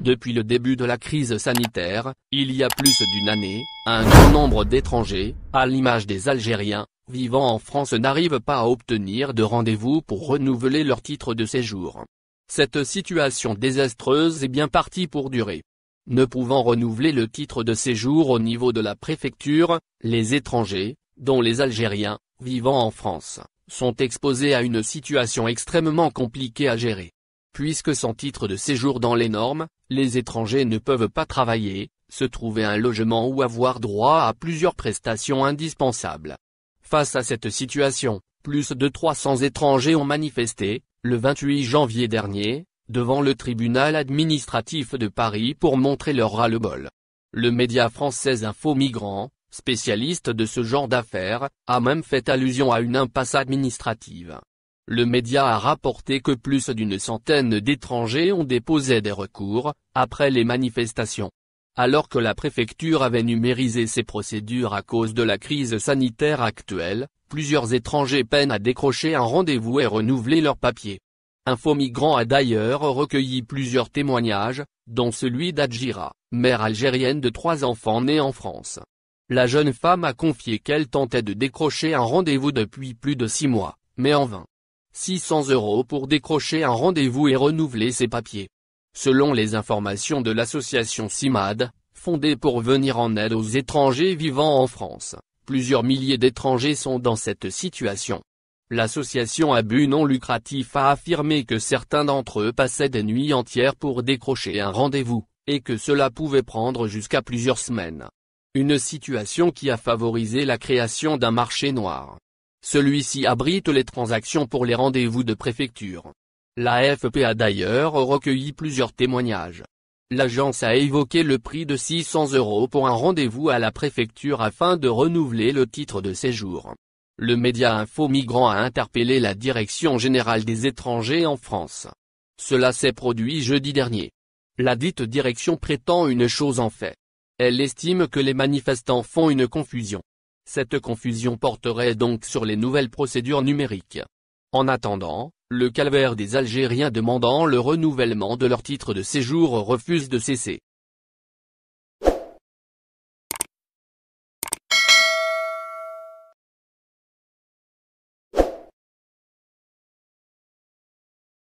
Depuis le début de la crise sanitaire, il y a plus d'une année, un grand nombre d'étrangers, à l'image des Algériens, vivant en France n'arrivent pas à obtenir de rendez-vous pour renouveler leur titre de séjour. Cette situation désastreuse est bien partie pour durer. Ne pouvant renouveler le titre de séjour au niveau de la préfecture, les étrangers, dont les Algériens, vivant en France, sont exposés à une situation extrêmement compliquée à gérer. Puisque sans titre de séjour dans les normes, les étrangers ne peuvent pas travailler, se trouver un logement ou avoir droit à plusieurs prestations indispensables. Face à cette situation, plus de 300 étrangers ont manifesté, le 28 janvier dernier, devant le tribunal administratif de Paris pour montrer leur ras-le-bol. Le média français Info Migrants, spécialiste de ce genre d'affaires, a même fait allusion à une impasse administrative. Le média a rapporté que plus d'une centaine d'étrangers ont déposé des recours, après les manifestations. Alors que la préfecture avait numérisé ses procédures à cause de la crise sanitaire actuelle, plusieurs étrangers peinent à décrocher un rendez-vous et renouveler leurs papiers. Info Migrants a d'ailleurs recueilli plusieurs témoignages, dont celui d'Adjira, mère algérienne de 3 enfants nés en France. La jeune femme a confié qu'elle tentait de décrocher un rendez-vous depuis plus de 6 mois, mais en vain. 600 € pour décrocher un rendez-vous et renouveler ses papiers. Selon les informations de l'association CIMAD, fondée pour venir en aide aux étrangers vivant en France, plusieurs milliers d'étrangers sont dans cette situation. L'association à but non lucratif a affirmé que certains d'entre eux passaient des nuits entières pour décrocher un rendez-vous, et que cela pouvait prendre jusqu'à plusieurs semaines. Une situation qui a favorisé la création d'un marché noir. Celui-ci abrite les transactions pour les rendez-vous de préfecture. L'AFP a d'ailleurs recueilli plusieurs témoignages. L'agence a évoqué le prix de 600 € pour un rendez-vous à la préfecture afin de renouveler le titre de séjour. Le média Info Migrants a interpellé la Direction générale des étrangers en France. Cela s'est produit jeudi dernier. La dite direction prétend une chose en fait. Elle estime que les manifestants font une confusion. Cette confusion porterait donc sur les nouvelles procédures numériques. En attendant, le calvaire des Algériens demandant le renouvellement de leur titre de séjour refuse de cesser.